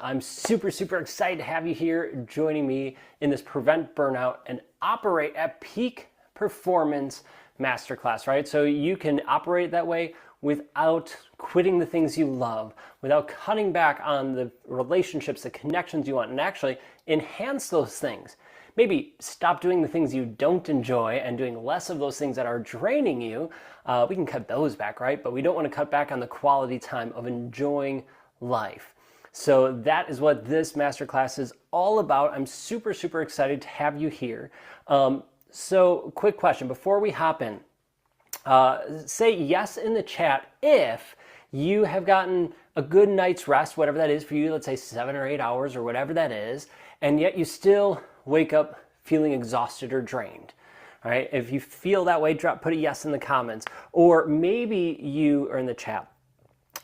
I'm super excited to have you here joining me in this Prevent Burnout and Operate at Peak Performance Masterclass, right? So you can operate that way without quitting the things you love, without cutting back on the relationships, the connections you want, and actually enhance those things. Maybe stop doing the things you don't enjoy and doing less of those things that are draining you. We can cut those back, right? But we don't want to cut back on the quality time of enjoying life. So that is what this masterclass is all about. I'm super excited to have you here. So quick question before we hop in. Say yes in the chat if you have gotten a good night's rest, whatever that is for you, let's say 7 or 8 hours or whatever that is, and yet you still wake up feeling exhausted or drained. All right, if you feel that way, put a yes in the comments. Or maybe you are in the chat.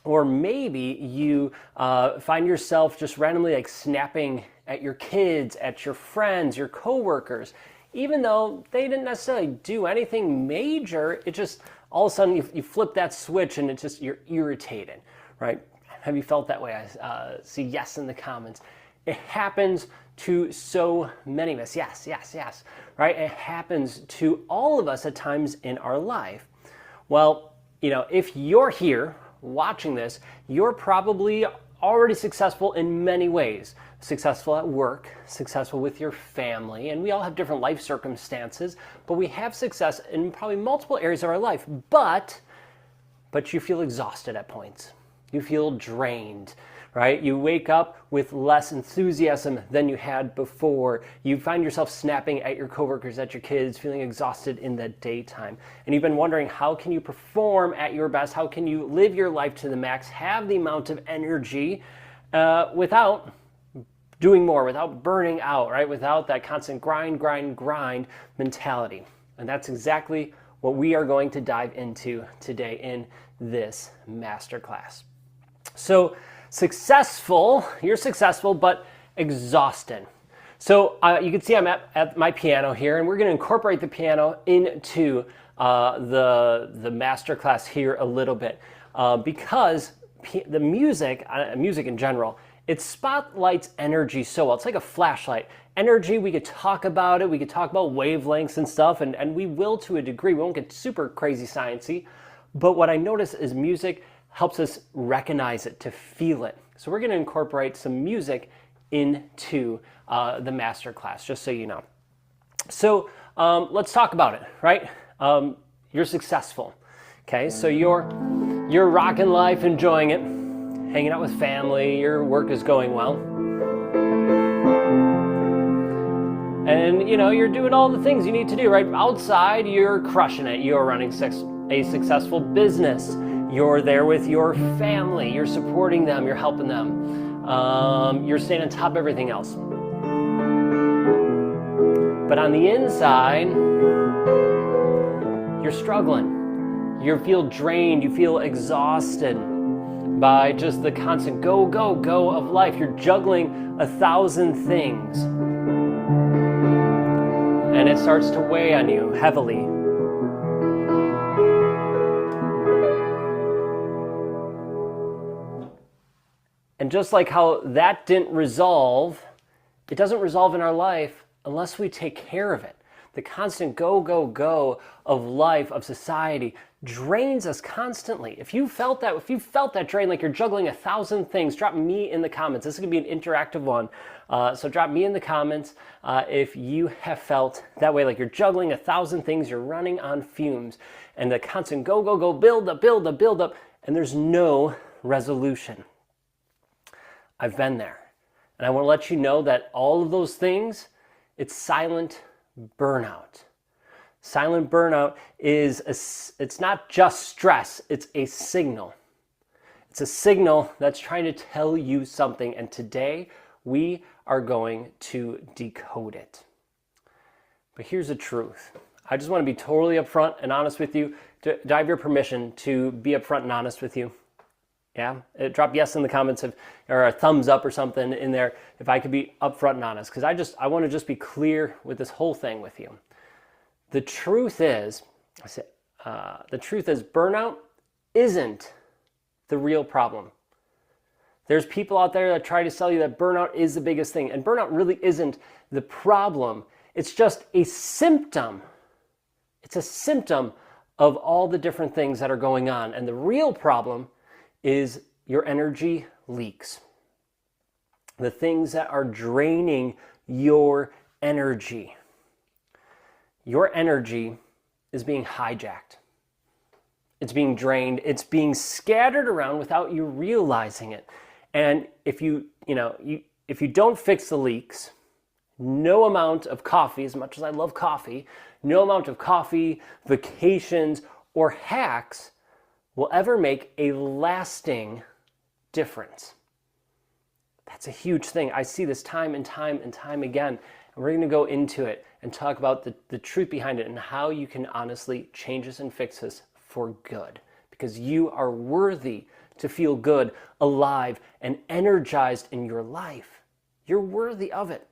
Or maybe you find yourself just randomly like snapping at your kids, at your friends, your coworkers, even though they didn't necessarily do anything major. It just all of a sudden you flip that switch and it's just you're irritated, right? Have you felt that way? I see yes in the comments. It happens to so many of us. Yes, right? It happens to all of us at times in our life. Well, if you're here watching this, you're probably already successful in many ways. Successful at work, successful with your family, and we all have different life circumstances, but we have success in probably multiple areas of our life, but you feel exhausted at points. You feel drained, right? You wake up with less enthusiasm than you had before. You find yourself snapping at your coworkers, at your kids, feeling exhausted in the daytime. And you've been wondering, how can you perform at your best? How can you live your life to the max, have the amount of energy without doing more, without burning out, right? Without that constant grind mentality. And that's exactly what we are going to dive into today in this masterclass. So, you're successful, but exhausted. So you can see I'm at my piano here, and we're going to incorporate the piano into the masterclass here a little bit because the music in general, it spotlights energy so well. It's like a flashlight. Energy, we could talk about it. We could talk about wavelengths and stuff, and we will to a degree. We won't get super crazy sciencey, but what I notice is music helps us recognize it, to feel it. So we're going to incorporate some music into the masterclass, just so you know. So let's talk about it, right? You're successful, okay? So you're rocking life, enjoying it, hanging out with family, your work is going well. And you're doing all the things you need to do, right? Outside, you're crushing it. You're running a successful business. You're there with your family, you're supporting them, you're helping them, you're staying on top of everything else. But on the inside, you're struggling. You feel drained, you feel exhausted by just the constant go of life. You're juggling 1,000 things. And it starts to weigh on you heavily. And just like how that didn't resolve, it doesn't resolve in our life unless we take care of it. The constant go of life, of society, drains us constantly. If you felt that drain, like you're juggling 1,000 things, drop me in the comments. This is going to be an interactive one. So drop me in the comments if you have felt that way, like you're juggling 1,000 things, you're running on fumes, and the constant go, build up, and there's no resolution. I've been there. And I want to let you know that all of those things, it's silent burnout. Silent burnout it's not just stress, it's a signal. It's a signal that's trying to tell you something, and today we are going to decode it. But here's the truth. I just want to be totally upfront and honest with you. Do I have your permission to be upfront and honest with you? Yeah, drop yes in the comments or a thumbs up or something in there if I could be upfront and honest, because I want to just be clear with this whole thing with you. The truth is, burnout isn't the real problem. There's people out there that try to sell you that burnout is the biggest thing, and burnout really isn't the problem. It's just a symptom. It's a symptom of all the different things that are going on. And the real problem is your energy leaks. The things that are draining your energy. Your energy is being hijacked. It's being drained. It's being scattered around without you realizing it. And if you don't fix the leaks, no amount of coffee, as much as I love coffee, no amount of coffee, vacations, or hacks will ever make a lasting difference. That's a huge thing. I see this time and time and time again. And we're going to go into it and talk about the truth behind it and how you can honestly change this and fix this for good. Because you are worthy to feel good, alive, and energized in your life. You're worthy of it.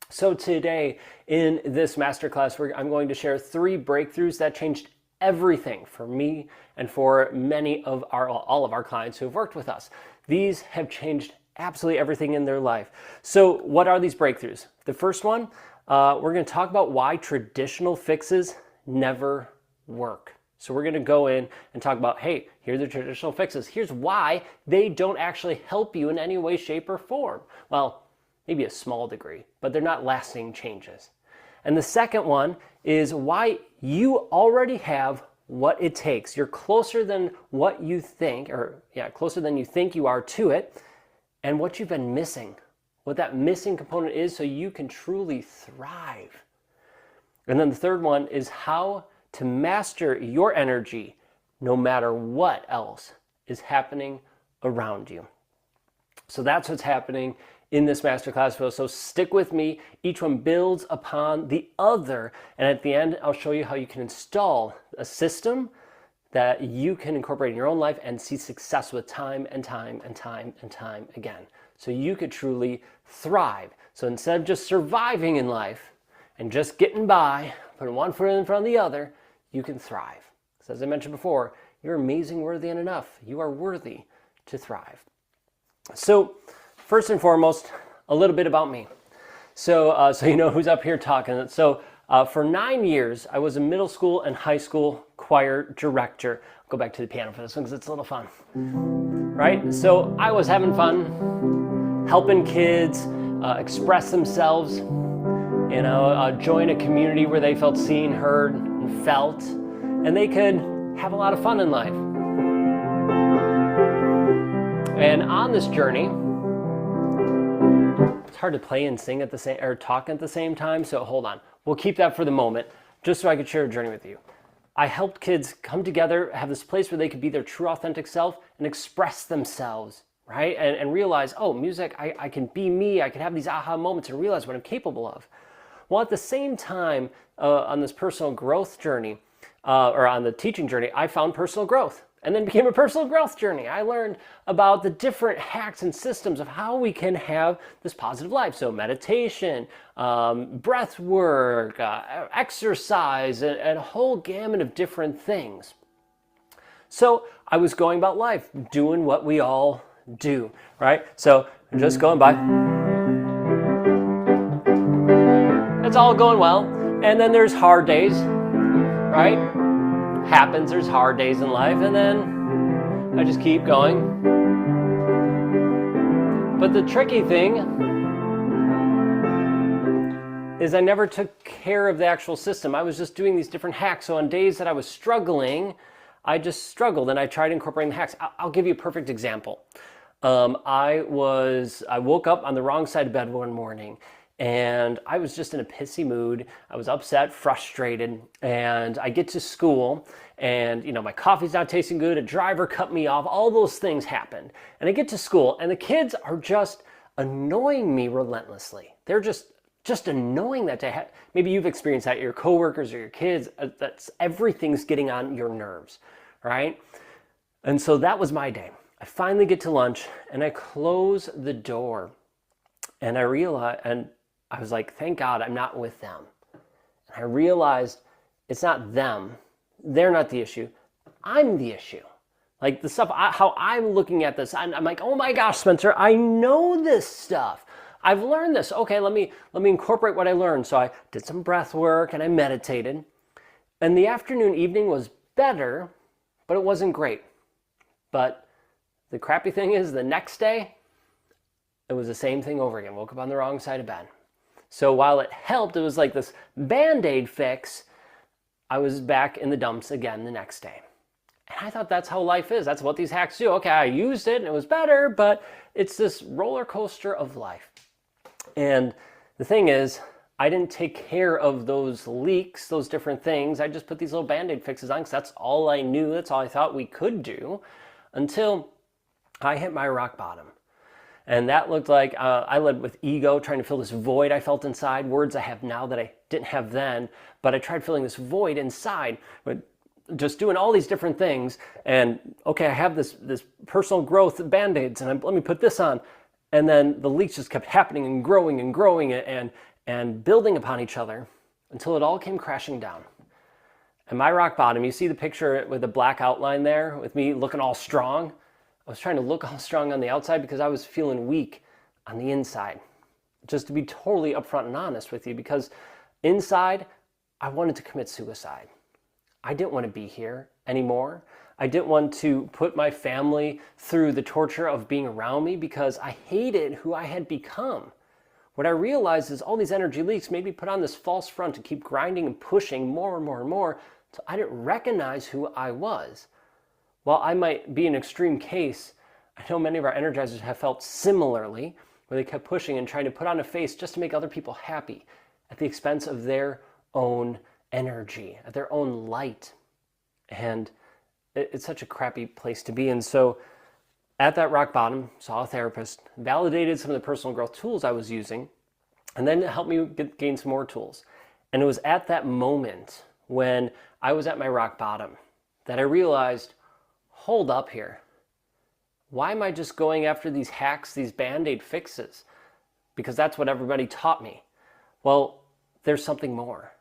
So today in this masterclass, I'm going to share 3 breakthroughs that changed everything for me and for many of all of our clients who have worked with us. These have changed absolutely everything in their life. So what are these breakthroughs? The first one, we're going to talk about why traditional fixes never work. So we're going to go in and talk about, hey, here are the traditional fixes. Here's why they don't actually help you in any way, shape, or form. Well, maybe a small degree, but they're not lasting changes. And the second one is why you already have what it takes. You're closer than what you think, closer than you think you are to it, and what you've been missing, what that missing component is so you can truly thrive. And then the third one is how to master your energy no matter what else is happening around you. So that's what's happening in this masterclass. So stick with me. Each one builds upon the other. And at the end, I'll show you how you can install a system that you can incorporate in your own life and see success with time and time and time and time again. So you could truly thrive. So instead of just surviving in life and just getting by, putting one foot in front of the other, you can thrive. So as I mentioned before, you're amazing, worthy, and enough. You are worthy to thrive. So first and foremost, a little bit about me. So you know who's up here talking. So for 9 years, I was a middle school and high school choir director. I'll go back to the piano for this one because it's a little fun. Right? So I was having fun, helping kids express themselves, join a community where they felt seen, heard, and felt, and they could have a lot of fun in life. And on this journey, it's hard to play and sing at the same, or talk at the same time, so hold on. We'll keep that for the moment, just so I could share a journey with you. I helped kids come together, have this place where they could be their true authentic self and express themselves, right? And realize, oh, music, I can be me, I can have these aha moments and realize what I'm capable of. Well, at the same time, on this personal growth journey, or on the teaching journey, I found personal growth and then became a personal growth journey. I learned about the different hacks and systems of how we can have this positive life. So meditation, breath work, exercise, and a whole gamut of different things. So I was going about life, doing what we all do, right? So I'm just going by. It's all going well. And then there's hard days, right? Happens, there's hard days in life, and then I just keep going. But the tricky thing is I never took care of the actual system. I was just doing these different hacks. So on days that I was struggling, I just struggled and I tried incorporating the hacks. I'll give you a perfect example. I woke up on the wrong side of bed one morning. And I was just in a pissy mood. I was upset, frustrated, and I get to school and, my coffee's not tasting good. A driver cut me off. All those things happened. And I get to school and the kids are just annoying me relentlessly. They're just annoying that day. Maybe you've experienced that, your coworkers or your kids, everything's getting on your nerves, right? And so that was my day. I finally get to lunch and I close the door and I realize, and I was like, thank God I'm not with them. And I realized it's not them. They're not the issue. I'm the issue. Like the stuff, how I'm looking at this, I'm like, oh my gosh, Spencer, I know this stuff. I've learned this. Okay, let me incorporate what I learned. So I did some breath work and I meditated. And the afternoon, evening was better, but it wasn't great. But the crappy thing is the next day, it was the same thing over again. Woke up on the wrong side of bed. So while it helped, it was like this Band-Aid fix, I was back in the dumps again the next day. And I thought that's how life is. That's what these hacks do. Okay, I used it and it was better, but it's this roller coaster of life. And the thing is, I didn't take care of those leaks, those different things. I just put these little Band-Aid fixes on because that's all I knew. That's all I thought we could do until I hit my rock bottom. And that looked like I led with ego, trying to fill this void I felt inside, words I have now that I didn't have then. But I tried filling this void inside, but just doing all these different things. And okay, I have this personal growth Band-Aids, and let me put this on. And then the leaks just kept happening and growing and building upon each other until it all came crashing down. And my rock bottom, you see the picture with the black outline there with me looking all strong? I was trying to look all strong on the outside because I was feeling weak on the inside. Just to be totally upfront and honest with you, because inside, I wanted to commit suicide. I didn't want to be here anymore. I didn't want to put my family through the torture of being around me because I hated who I had become. What I realized is all these energy leaks made me put on this false front to keep grinding and pushing more and more and more until I didn't recognize who I was. While I might be an extreme case, I know many of our energizers have felt similarly, where they kept pushing and trying to put on a face just to make other people happy at the expense of their own energy, at their own light. And it's such a crappy place to be. And so at that rock bottom, saw a therapist, validated some of the personal growth tools I was using, and then it helped me gain some more tools. And it was at that moment when I was at my rock bottom that I realized, hold up here. Why am I just going after these hacks, these Band-Aid fixes? Because that's what everybody taught me. Well, there's something more.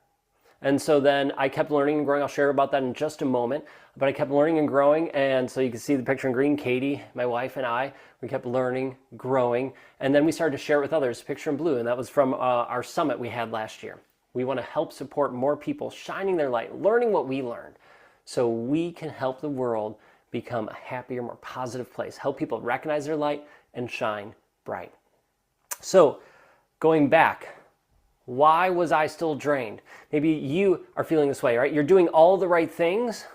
And so then I kept learning and growing. I'll share about that in just a moment. But I kept learning and growing. And so you can see the picture in green, Katie, my wife, and I. We kept learning, growing. And then we started to share it with others, picture in blue. And that was from our summit we had last year. We want to help support more people shining their light, learning what we learned, so we can help the world become a happier, more positive place. Help people recognize their light and shine bright. So going back, why was I still drained? Maybe you are feeling this way, right? You're doing all the right things,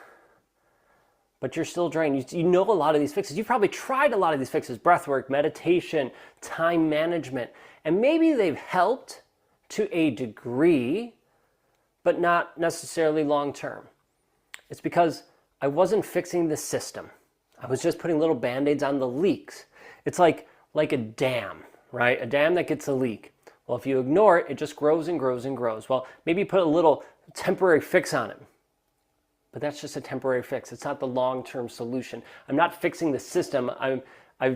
but you're still drained. You know a lot of these fixes. You've probably tried a lot of these fixes, breathwork, meditation, time management, and maybe they've helped to a degree, but not necessarily long term. It's because I wasn't fixing the system. I was just putting little Band-Aids on the leaks. It's like a dam, right? A dam that gets a leak. Well, if you ignore it, it just grows and grows and grows. Well, maybe put a little temporary fix on it. But that's just a temporary fix. It's not the long-term solution. I'm not fixing the system. I'm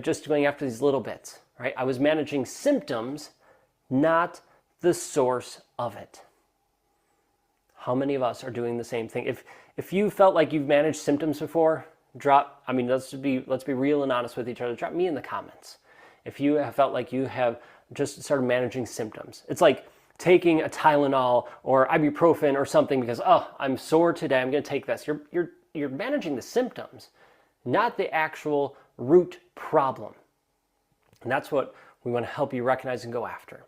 just going after these little bits, right? I was managing symptoms, not the source of it. How many of us are doing the same thing? If you felt like you've managed symptoms before, let's be real and honest with each other. Drop me in the comments. If you have felt like you have just started managing symptoms. It's like taking a Tylenol or ibuprofen or something because, I'm sore today, I'm going to take this. You're managing the symptoms, not the actual root problem. And that's what we want to help you recognize and go after.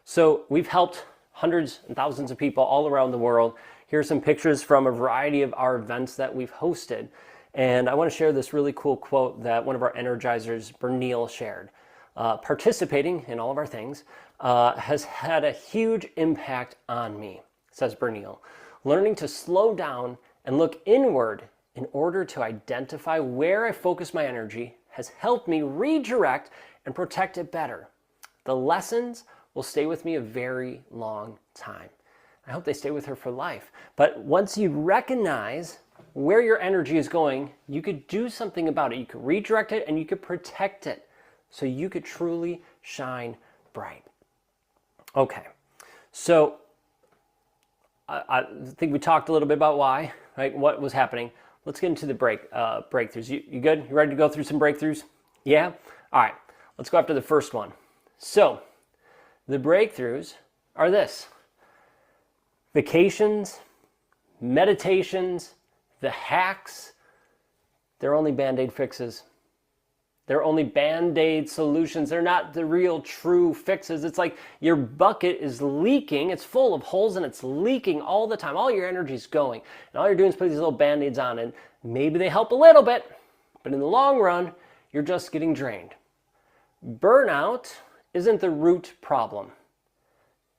So we've helped hundreds and thousands of people all around the world. Here are some pictures from a variety of our events that we've hosted. And I want to share this really cool quote that one of our energizers, Bernil, shared. Participating in all of our things has had a huge impact on me, says Bernil. Learning to slow down and look inward in order to identify where I focus my energy has helped me redirect and protect it better. The lessons will stay with me a very long time. I hope they stay with her for life. But once you recognize where your energy is going, you could do something about it. You could redirect it and you could protect it so you could truly shine bright. Okay, so I think we talked a little bit about why, right? What was happening? let's get into the breakthroughs. You good? You ready to go through some breakthroughs? Yeah? All right, let's go after the first one. So, the breakthroughs are this: vacations, meditations, the hacks, they're only Band-Aid fixes. They're only Band-Aid solutions. They're not the real true fixes. It's like your bucket is leaking. It's full of holes and it's leaking all the time. All your energy's going. And all you're doing is putting these little Band-Aids on, and maybe they help a little bit, but in the long run, you're just getting drained. Burnout isn't the root problem.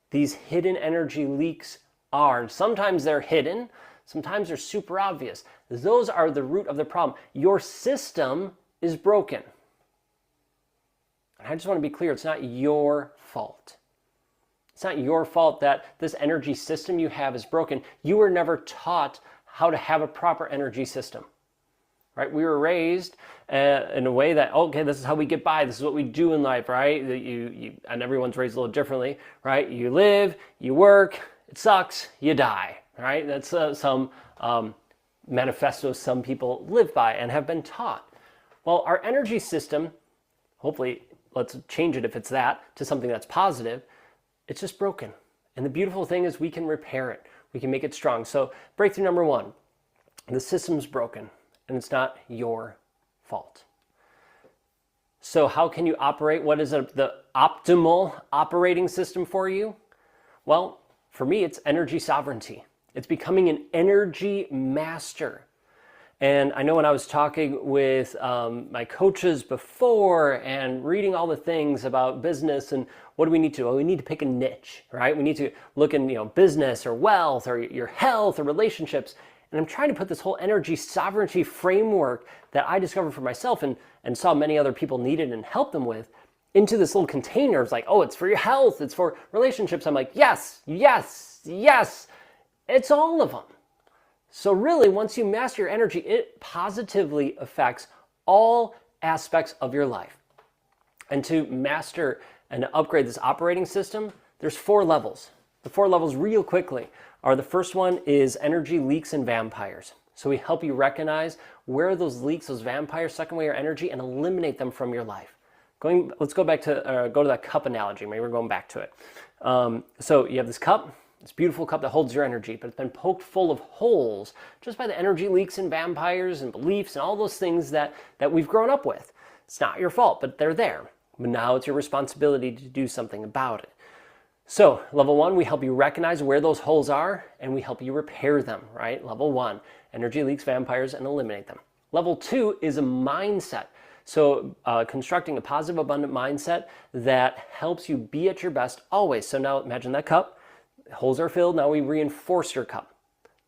These hidden energy leaks are. Sometimes they're hidden. Sometimes they're super obvious. Those are the root of the problem. Your system is broken. And I just want to be clear, it's not your fault. It's not your fault that this energy system you have is broken. You were never taught how to have a proper energy system. Right? We were raised in a way that, okay, this is how we get by. This is what we do in life, right? And everyone's raised a little differently, right? You live, you work, it sucks, you die, right? That's some manifestos some people live by and have been taught. Well, our energy system, hopefully, let's change it if it's that, to something that's positive. It's just broken. And the beautiful thing is we can repair it. We can make it strong. So breakthrough number one, the system's broken and it's not your fault. So how can you operate? What is the optimal operating system for you? Well, for me, it's energy sovereignty. It's becoming an energy master. And I know when I was talking with my coaches before and reading all the things about business and what do we need to? Well, we need to pick a niche, right? We need to look in business or wealth or your health or relationships. And I'm trying to put this whole energy sovereignty framework that I discovered for myself and saw many other people needed and help them with into this little container. It's like, oh, it's for your health. It's for relationships. I'm like, yes, yes, yes. It's all of them. So really, once you master your energy, it positively affects all aspects of your life. And to master and to upgrade this operating system, there's 4 levels. The 4 levels real quickly are: the first one is energy leaks and vampires. So we help you recognize where those leaks, those vampires suck away your energy and eliminate them from your life. Let's go back to go to that cup analogy. Maybe we're going back to it. So you have this cup. This beautiful cup that holds your energy, but it's been poked full of holes just by the energy leaks and vampires and beliefs and all those things that we've grown up with. It's not your fault, but they're there. But now it's your responsibility to do something about it. So level 1, we help you recognize where those holes are and we help you repair them, right? Level 1, energy leaks, vampires, and eliminate them. Level 2 is a mindset. So constructing a positive, abundant mindset that helps you be at your best always. So now imagine that cup. Holes are filled. Now we reinforce your cup.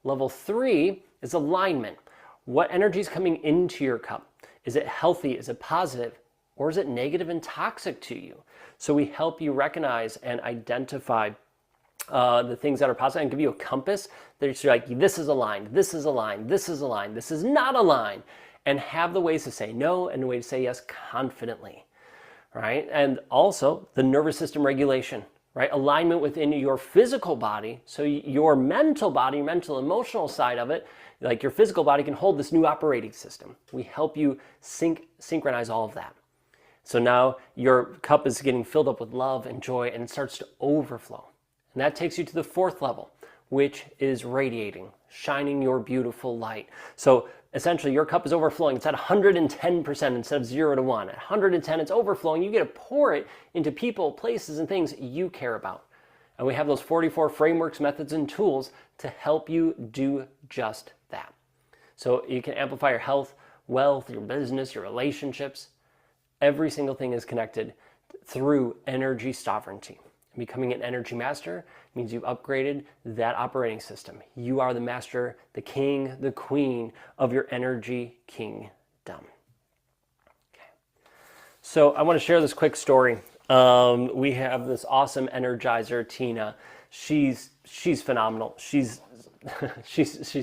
Level 3 is alignment. What energy is coming into your cup? Is it healthy? Is it positive? Or is it negative and toxic to you? So we help you recognize and identify the things that are positive and give you a compass that you're like, this is aligned, this is aligned, this is aligned, this is not aligned, and have the ways to say no and the way to say yes confidently, right? And also the nervous system regulation. Right? Alignment within your physical body, so your mental body, mental emotional side of it, like your physical body can hold this new operating system. We help you synchronize all of that. So now your cup is getting filled up with love and joy and it starts to overflow. And that takes you to the 4th level, which is radiating, shining your beautiful light. So essentially your cup is overflowing. It's at 110% instead of 0 to 1. At 110, it's overflowing. You get to pour it into people, places, and things you care about. And we have those 44 frameworks, methods, and tools to help you do just that. So you can amplify your health, wealth, your business, your relationships. Every single thing is connected through energy sovereignty. Becoming an energy master means you've upgraded that operating system. You are the master, the king, the queen of your energy kingdom. Okay. So I want to share this quick story. We have this awesome energizer, Tina. She's phenomenal. She's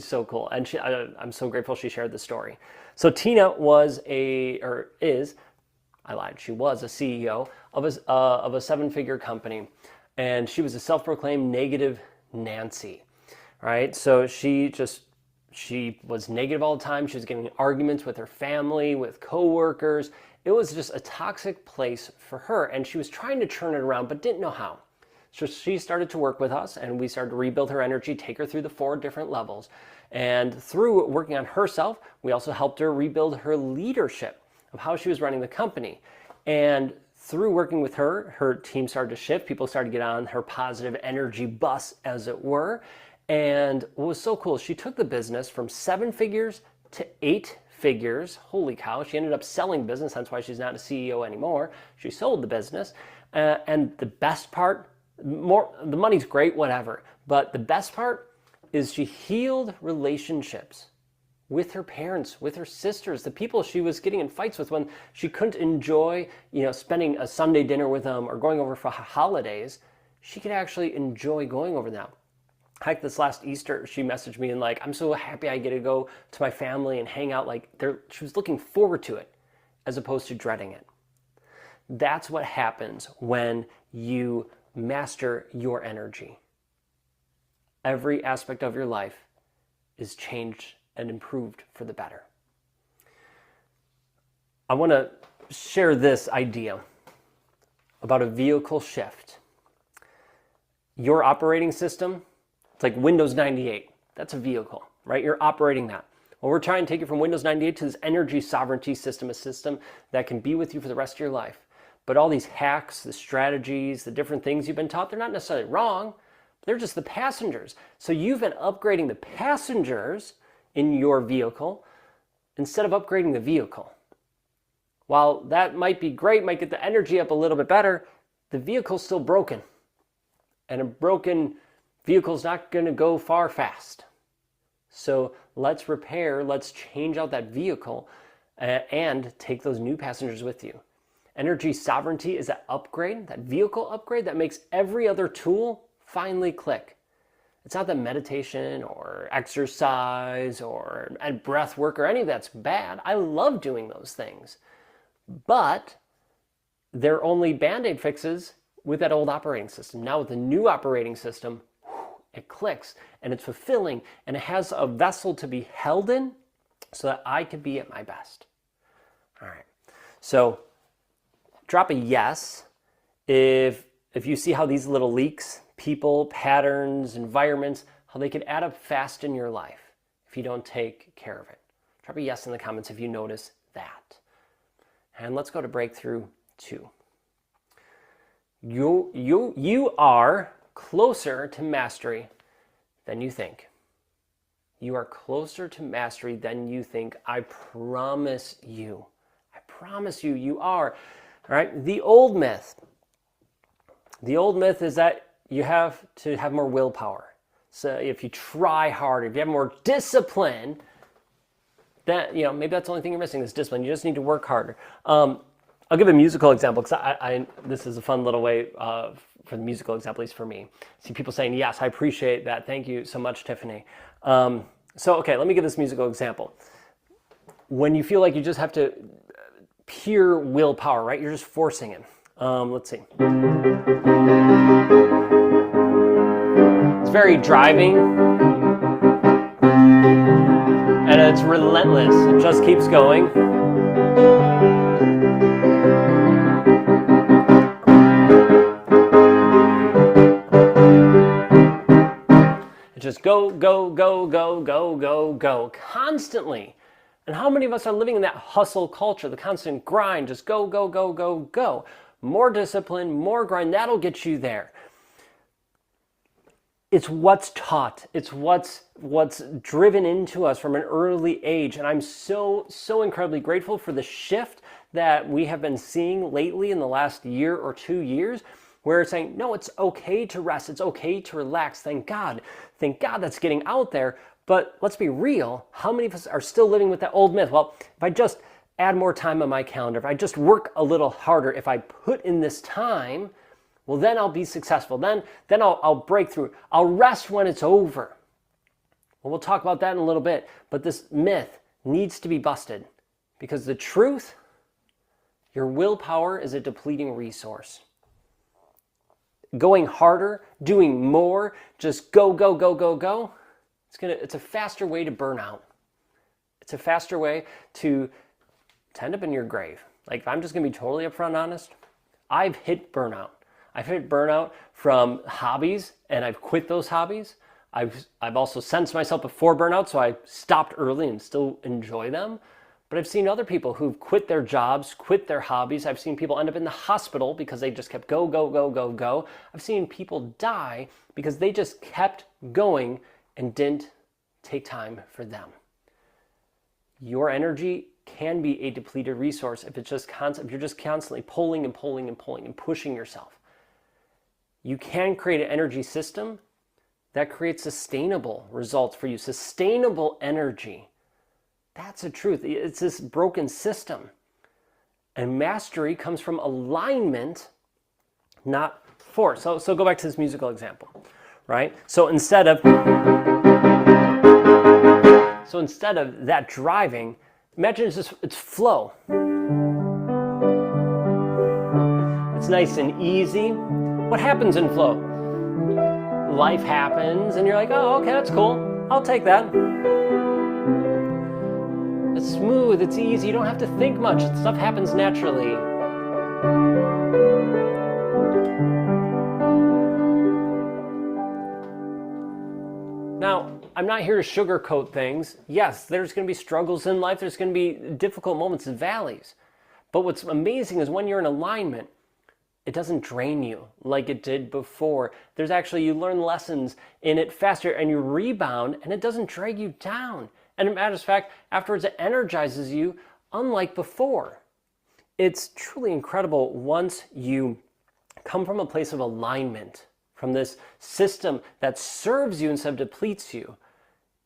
so cool, and I'm so grateful she shared the story. So Tina she was a CEO of a 7-figure company, and she was a self-proclaimed negative Nancy, right? So she just She was negative all the time. She was getting in arguments with her family, with coworkers. It was just a toxic place for her, and she was trying to turn it around but didn't know how. So she started to work with us, and we started to rebuild her energy, take her through the 4 different levels. And through working on herself, we also helped her rebuild her leadership of how she was running the company. And through working with her, her team started to shift. People started to get on her positive energy bus, as it were. And what was so cool, she took the business from 7 figures to 8 figures. Holy cow, she ended up selling business. That's why she's not a CEO anymore. She sold the business. And the best part, the money's great, whatever. But the best part is she healed relationships with her parents, with her sisters, the people she was getting in fights with when she couldn't enjoy, spending a Sunday dinner with them or going over for holidays. She could actually enjoy going over now. Heck, this last Easter, she messaged me and I'm so happy I get to go to my family and hang out. She was looking forward to it as opposed to dreading it. That's what happens when you master your energy. Every aspect of your life is changed and improved for the better. I want to share this idea about a vehicle shift. Your operating system, it's like Windows 98. That's a vehicle, right? You're operating that. Well, we're trying to take it from Windows 98 to this energy sovereignty system, a system that can be with you for the rest of your life. But all these hacks, the strategies, the different things you've been taught, they're not necessarily wrong. They're just the passengers. So you've been upgrading the passengers in your vehicle instead of upgrading the vehicle. While that might be great, might get the energy up a little bit better, the vehicle's still broken. And a broken vehicle's not going to go fast. So let's repair, let's change out that vehicle and take those new passengers with you. Energy sovereignty is that upgrade, that vehicle upgrade that makes every other tool finally click. It's not that meditation or exercise or breath work or any of that's bad. I love doing those things. But they're only Band-Aid fixes with that old operating system. Now with the new operating system, it clicks and it's fulfilling and it has a vessel to be held in so that I can be at my best. All right. So drop a yes if you see how these little leaks, people, patterns, environments, how they could add up fast in your life if you don't take care of it. Drop a yes in the comments if you notice that. And let's go to breakthrough 2. You are closer to mastery than you think. You are closer to mastery than you think. I promise you. I promise you, you are. All right. The old myth is that you have to have more willpower. So if you try harder, if you have more discipline, that maybe that's the only thing you're missing is discipline. You just need to work harder. I'll give a musical example because this is a fun little way for the musical example, at least for me. See people saying, yes, I appreciate that. Thank you so much, Tiffany. Okay, let me give this musical example. When you feel like you just have to pure willpower, right? You're just forcing it. Let's see. It's very driving. And it's relentless. It just keeps going. Just go, go, go, go, go, go, go, constantly. And how many of us are living in that hustle culture, the constant grind, just go, go, go, go, go. More discipline, more grind, that'll get you there. It's what's taught. It's what's driven into us from an early age. And I'm so incredibly grateful for the shift that we have been seeing lately in the last year or 2 years, where it's saying, no, it's okay to rest. It's okay to relax. Thank God. Thank God that's getting out there. But let's be real. How many of us are still living with that old myth? Well, if I just add more time on my calendar, if I just work a little harder, if I put in this time, well, then I'll be successful. Then I'll break through. I'll rest when it's over. Well, we'll talk about that in a little bit. But this myth needs to be busted because the truth, your willpower is a depleting resource. Going harder, doing more, just go, go, go, go, go, It's a faster way to burn out. It's a faster way to end up in your grave. Like, if I'm just gonna be totally upfront and honest, I've hit burnout. I've hit burnout from hobbies, and I've quit those hobbies. I've also sensed myself before burnout, so I stopped early and still enjoy them. But I've seen other people who've quit their jobs, quit their hobbies. I've seen people end up in the hospital because they just kept go, go, go, go, go. I've seen people die because they just kept going and didn't take time for them. Your energy can be a depleted resource if you're just constantly pulling and pulling and pulling and pushing yourself. You can create an energy system that creates sustainable results for you, sustainable energy. That's the truth. It's this broken system. And mastery comes from alignment, not force. So go back to this musical example, right? So instead of that driving, imagine it's flow. It's nice and easy. What happens in flow? Life happens and you're like, oh, okay, that's cool. I'll take that. It's smooth, it's easy, you don't have to think much. Stuff happens naturally. Now, I'm not here to sugarcoat things. Yes, there's going to be struggles in life, there's going to be difficult moments and valleys. But what's amazing is when you're in alignment, it doesn't drain you like it did before. You learn lessons in it faster and you rebound and it doesn't drag you down. And as a matter of fact, afterwards it energizes you unlike before. It's truly incredible once you come from a place of alignment, from this system that serves you instead of depletes you.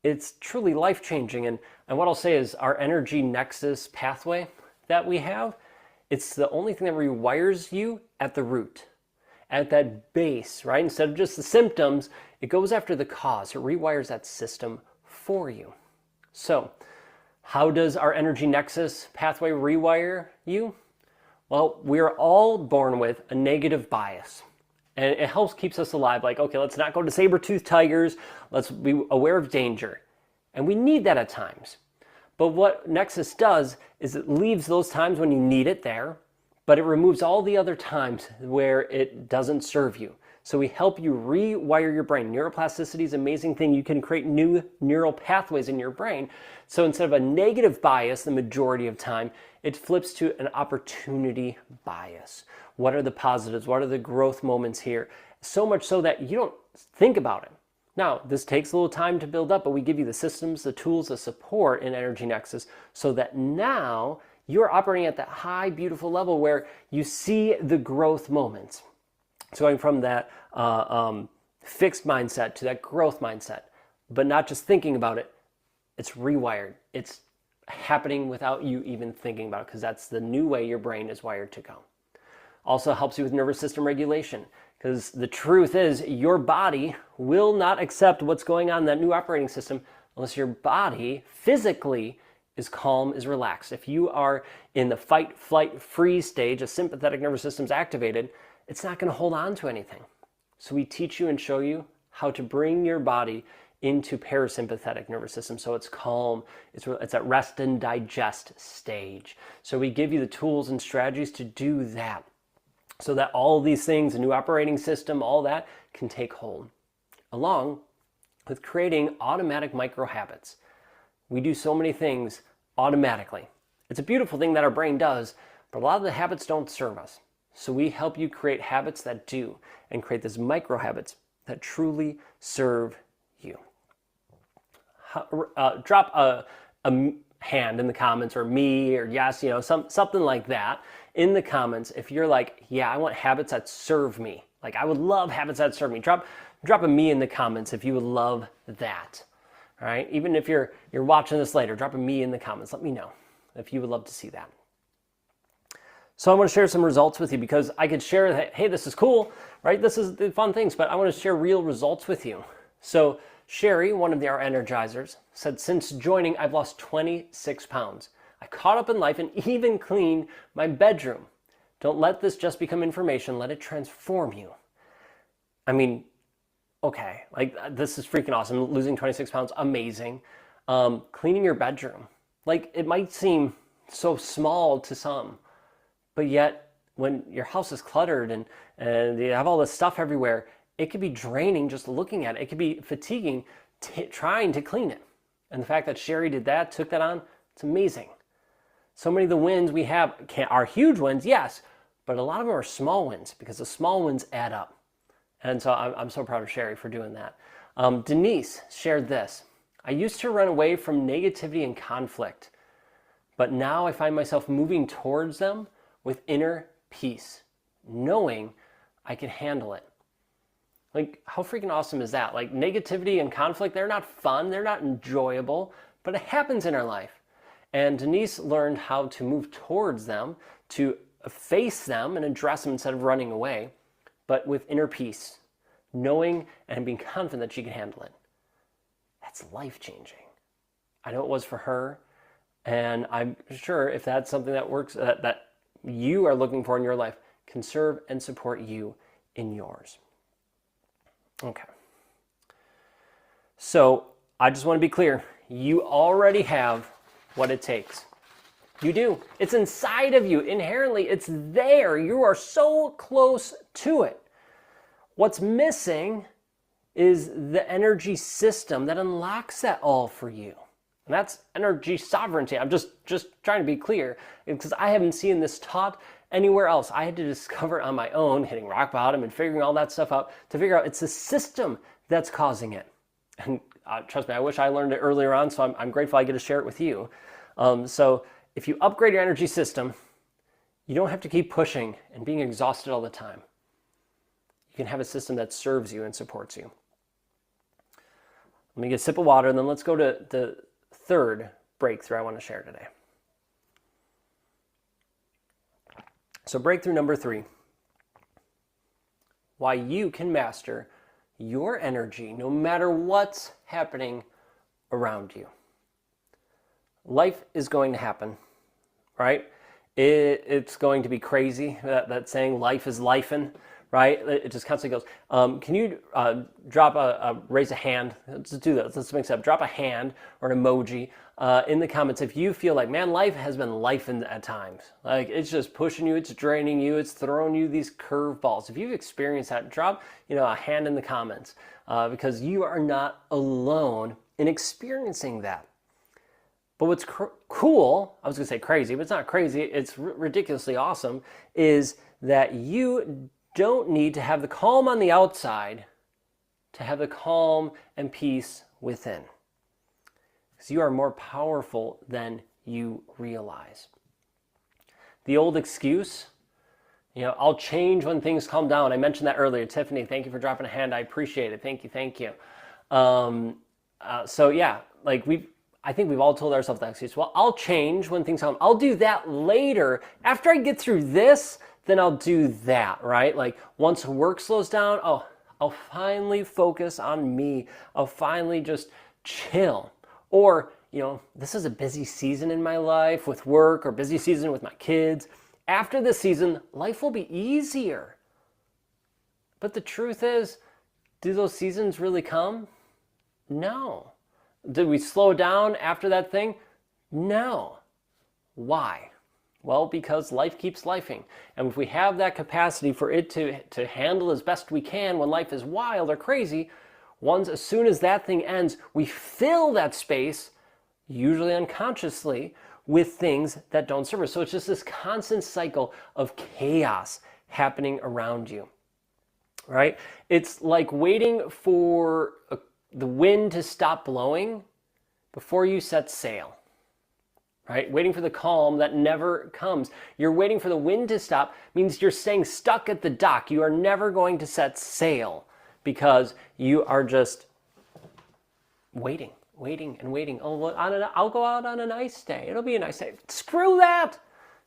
It's truly life-changing. And what I'll say is our energy nexus pathway that we have, it's the only thing that rewires you at the root, at that base, right? Instead of just the symptoms, it goes after the cause. It rewires that system for you. So, how does our energy nexus pathway rewire you? Well, we are all born with a negative bias. And it keeps us alive. Like, okay, let's not go to saber-toothed tigers. Let's be aware of danger. And we need that at times. But what Nexus does is it leaves those times when you need it there, but it removes all the other times where it doesn't serve you. So we help you rewire your brain. Neuroplasticity is an amazing thing. You can create new neural pathways in your brain. So instead of a negative bias the majority of time, it flips to an opportunity bias. What are the positives? What are the growth moments here? So much so that you don't think about it. Now, this takes a little time to build up, but we give you the systems, the tools, the support in Energy Nexus so that now you're operating at that high, beautiful level where you see the growth moments. So going from that fixed mindset to that growth mindset, but not just thinking about it, it's rewired. It's happening without you even thinking about it because that's the new way your brain is wired to go. Also helps you with nervous system regulation. Because the truth is, your body will not accept what's going on in that new operating system unless your body physically is calm, is relaxed. If you are in the fight, flight, freeze stage, a sympathetic nervous system's activated, it's not going to hold on to anything. So we teach you and show you how to bring your body into parasympathetic nervous system so it's calm, it's at rest and digest stage. So we give you the tools and strategies to do that. So that all these things, a new operating system, all that can take hold. Along with creating automatic micro habits. We do so many things automatically. It's a beautiful thing that our brain does, but a lot of the habits don't serve us. So we help you create habits that do and create these micro habits that truly serve you. Drop a hand in the comments or me or yes, something like that in the comments if you're like, yeah, I want habits that serve me. Like I would love habits that serve me. Drop a me in the comments if you would love that. All right? Even if you're watching this later, drop a me in the comments. Let me know if you would love to see that. So I want to share some results with you because I could share that, hey, this is cool, right? This is the fun things, but I want to share real results with you. So Sherry, one of our energizers, said, since joining, I've lost 26 pounds. I caught up in life and even cleaned my bedroom. Don't let this just become information. Let it transform you. I mean, okay, like this is freaking awesome. Losing 26 pounds, amazing. Cleaning your bedroom. Like it might seem so small to some, but yet when your house is cluttered and you have all this stuff everywhere, it could be draining just looking at it. It could be fatiguing trying to clean it. And the fact that Sherry did that, took that on, it's amazing. So many of the wins we have are huge wins, yes, but a lot of them are small wins because the small wins add up. And so I'm so proud of Sherry for doing that. Denise shared this. I used to run away from negativity and conflict, but now I find myself moving towards them with inner peace, knowing I can handle it. Like, how freaking awesome is that? Like, negativity and conflict, they're not fun, they're not enjoyable, but it happens in our life. And Denise learned how to move towards them, to face them and address them instead of running away, but with inner peace, knowing and being confident that she can handle it. That's life-changing. I know it was for her, and I'm sure if that's something that works, that you are looking for in your life, can serve and support you in yours. Okay. So I just want to be clear. You already have what it takes. You do. It's inside of you. Inherently, it's there. You are so close to it. What's missing is the energy system that unlocks that all for you. And that's energy sovereignty. I'm just trying to be clear because I haven't seen this taught anywhere else. I had to discover on my own, hitting rock bottom and figuring all that stuff out to figure out it's the system that's causing it. And trust me, I wish I learned it earlier on, so I'm grateful I get to share it with you. So if you upgrade your energy system, you don't have to keep pushing and being exhausted all the time. You can have a system that serves you and supports you. Let me get a sip of water, and then let's go to the third breakthrough I want to share today. So breakthrough number 3, why you can master your energy no matter what's happening around you. Life is going to happen, right? It's going to be crazy, that saying, life is lifing, right? It just constantly goes. Can you raise a hand? Let's do that. Let's mix it up. Drop a hand or an emoji in the comments if you feel like, man, life has been lifing at times. Like it's just pushing you, it's draining you, it's throwing you these curveballs. If you've experienced that, drop a hand in the comments because you are not alone in experiencing that. But what's cool, I was going to say crazy, but it's not crazy, it's ridiculously awesome, is that you don't need to have the calm on the outside to have the calm and peace within. Because you are more powerful than you realize. The old excuse, I'll change when things calm down. I mentioned that earlier. Tiffany, thank you for dropping a hand. I appreciate it. Thank you. So yeah, I think we've all told ourselves that excuse. Well, I'll change when things calm. I'll do that later. After I get through this, then I'll do that, right? Like once work slows down, I'll finally focus on me. I'll finally just chill. Or, this is a busy season in my life with work or busy season with my kids. After this season, life will be easier. But the truth is, do those seasons really come? No. Did we slow down after that thing? No. Why? Well, because life keeps lifing. And if we have that capacity for it to handle as best we can when life is wild or crazy, as soon as that thing ends, we fill that space, usually unconsciously, with things that don't serve us. So it's just this constant cycle of chaos happening around you, right? It's like waiting for the wind to stop blowing before you set sail. Right? Waiting for the calm that never comes. You're waiting for the wind to stop means you're staying stuck at the dock. You are never going to set sail because you are just waiting. Oh, well, I'll go out on a nice day. It'll be a nice day. Screw that.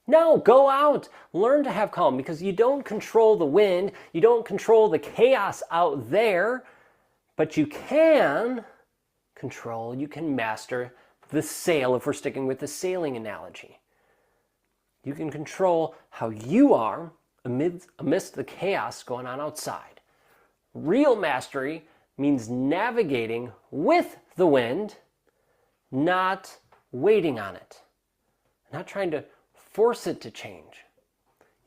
No, go out. Learn to have calm because you don't control the wind. You don't control the chaos out there, but you can master the sail, if we're sticking with the sailing analogy. You can control how you are amidst the chaos going on outside. Real mastery means navigating with the wind, not waiting on it, not trying to force it to change.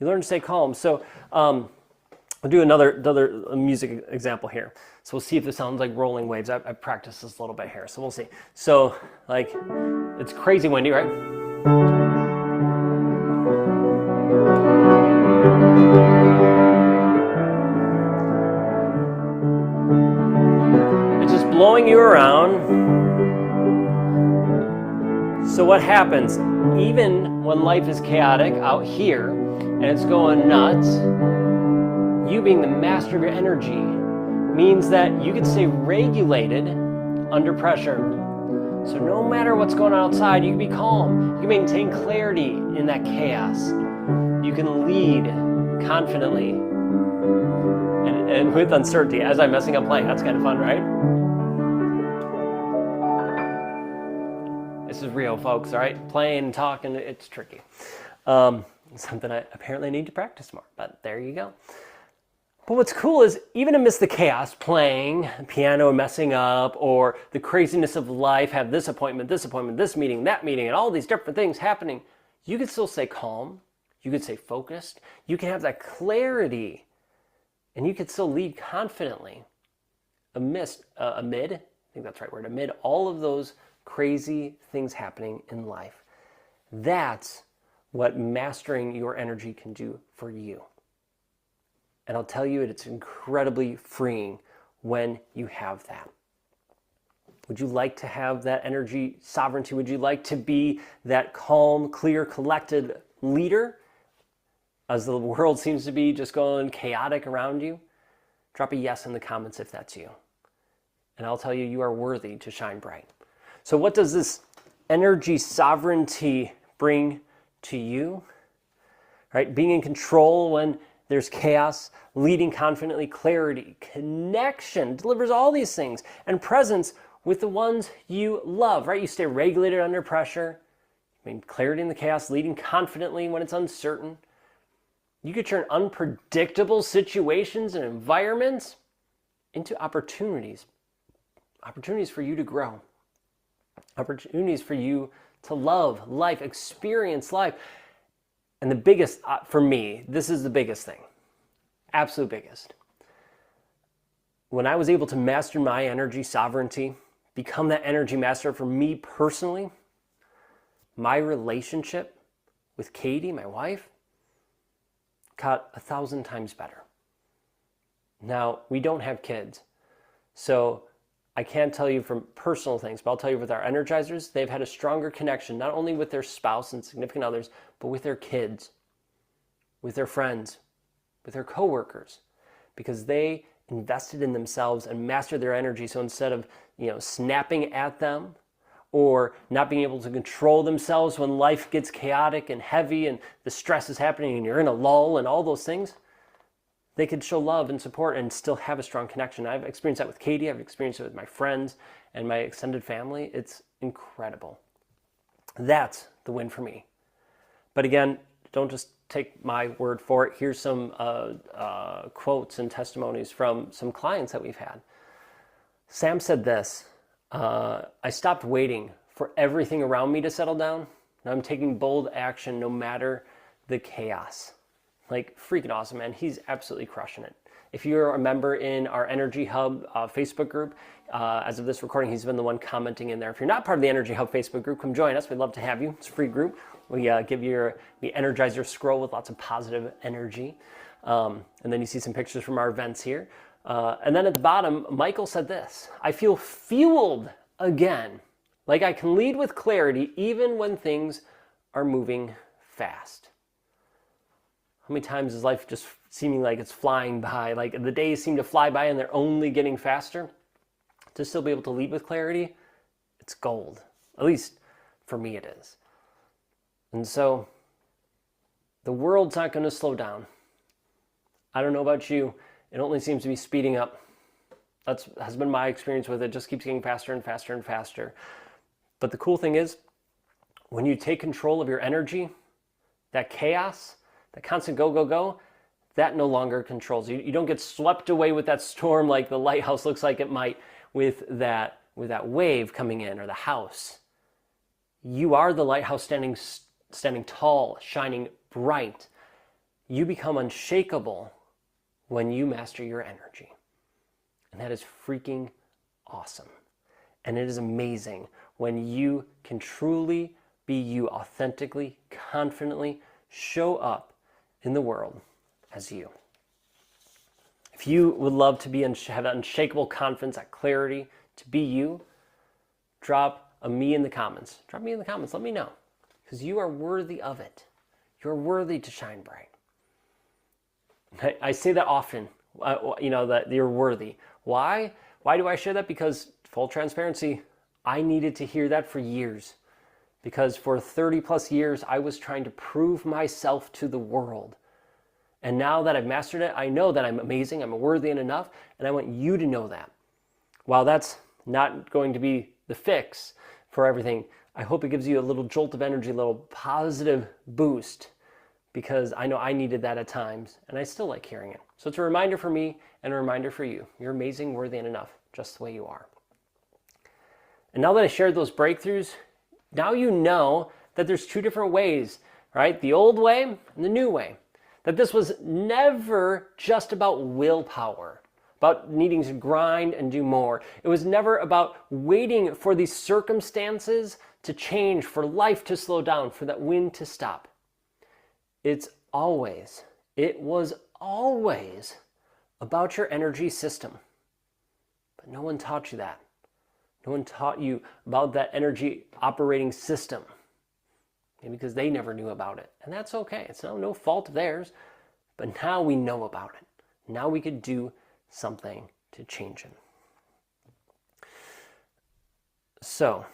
You learn to stay calm. So I'll do another music example here. So we'll see if this sounds like rolling waves. I've practiced this a little bit here, so we'll see. So like, it's crazy windy, right? It's just blowing you around. So what happens, even when life is chaotic out here and it's going nuts, you being the master of your energy means that you can stay regulated under pressure. So no matter what's going on outside, you can be calm. You can maintain clarity in that chaos. You can lead confidently and with uncertainty. As I'm messing up playing, that's kind of fun, right? This is real, folks, all right? Playing and talking, it's tricky. Something I apparently need to practice more, but there you go. But what's cool is, even amidst the chaos, playing piano and messing up, or the craziness of life, have this appointment, this meeting, that meeting, and all these different things happening, you can still stay calm, you can stay focused, you can have that clarity, and you can still lead confidently amid all of those crazy things happening in life. That's what mastering your energy can do for you. And I'll tell you, it's incredibly freeing when you have that. Would you like to have that energy sovereignty? Would you like to be that calm, clear, collected leader as the world seems to be just going chaotic around you? Drop a yes in the comments if that's you. And I'll tell you, you are worthy to shine bright. So what does this energy sovereignty bring to you? Right? Being in control when there's chaos, leading confidently, clarity, connection, delivers all these things, and presence with the ones you love, right? You stay regulated under pressure, clarity in the chaos, leading confidently when it's uncertain. You could turn unpredictable situations and environments into opportunities for you to grow, opportunities for you to love life, experience life. And the biggest, for me, this is the biggest thing, absolute biggest. When I was able to master my energy sovereignty, become that energy master for me personally, my relationship with Katie, my wife, got 1,000 times better. Now, we don't have kids, so I can't tell you from personal things, but I'll tell you with our energizers, they've had a stronger connection, not only with their spouse and significant others, but with their kids, with their friends, with their coworkers, because they invested in themselves and mastered their energy. So instead of, snapping at them or not being able to control themselves when life gets chaotic and heavy and the stress is happening and you're in a lull and all those things, they could show love and support and still have a strong connection. I've experienced that with Katie. I've experienced it with my friends and my extended family. It's incredible. That's the win for me. But again, don't just take my word for it. Here's some quotes and testimonies from some clients that we've had. Sam said this, I stopped waiting for everything around me to settle down. Now I'm taking bold action no matter the chaos. Like, freaking awesome, man. He's absolutely crushing it. If you're a member in our Energy Hub Facebook group, as of this recording, he's been the one commenting in there. If you're not part of the Energy Hub Facebook group, come join us. We'd love to have you. It's a free group. We give you the Energizer scroll with lots of positive energy. And then you see some pictures from our events here. And then at the bottom, Michael said this, I feel fueled again, like I can lead with clarity even when things are moving fast. How many times is life just seeming like it's flying by? Like the days seem to fly by and they're only getting faster. To still be able to lead with clarity, it's gold. At least for me it is. And so the world's not going to slow down. I don't know about you. It only seems to be speeding up. That has been my experience with it. It just keeps getting faster and faster and faster. But the cool thing is, when you take control of your energy, that chaos, that constant go, go, go, that no longer controls you. You don't get swept away with that storm like the lighthouse looks like it might with that wave coming in, or the house. You are the lighthouse standing tall, shining bright. You become unshakable when you master your energy. And that is freaking awesome. And it is amazing when you can truly be you, authentically, confidently show up in the world as you. If you would love to have that unshakable confidence, that clarity to be you, drop a me in the comments. Drop me in the comments. Let me know. Because you are worthy of it. You're worthy to shine bright. I say that often, that you're worthy. Why? Why do I share that? Because, full transparency, I needed to hear that for years. Because for 30 plus years, I was trying to prove myself to the world. And now that I've mastered it, I know that I'm amazing, I'm worthy enough, and I want you to know that. While that's not going to be the fix for everything, I hope it gives you a little jolt of energy, a little positive boost, because I know I needed that at times, and I still like hearing it. So it's a reminder for me and a reminder for you. You're amazing, worthy, and enough, just the way you are. And now that I shared those breakthroughs, now you know that there's two different ways, right? The old way and the new way. That this was never just about willpower, about needing to grind and do more. It was never about waiting for these circumstances to change, for life to slow down, for that wind to stop. It was always about your energy system. But no one taught you that. No one taught you about that energy operating system. Maybe because they never knew about it. And that's okay. It's no fault of theirs. But now we know about it. Now we could do something to change it. So,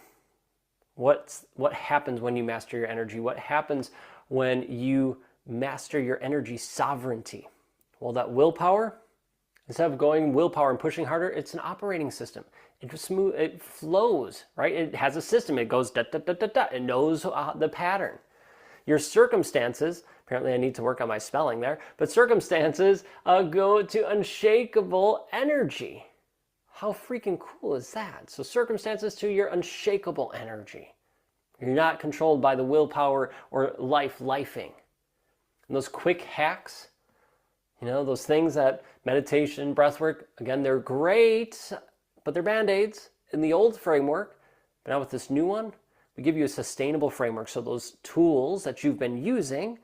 what happens when you master your energy? What happens when you master your energy sovereignty? Well, that willpower, instead of going willpower and pushing harder, it's an operating system. It flows, right? It has a system. It goes da da da da da. It knows the pattern. Your circumstances, apparently I need to work on my spelling there, but circumstances go to unshakable energy. How freaking cool is that? So circumstances to your unshakable energy. You're not controlled by the willpower or lifing. And those quick hacks, those things that meditation, breathwork, again, they're great, but they're Band-Aids in the old framework. But now with this new one, we give you a sustainable framework. So those tools that you've been using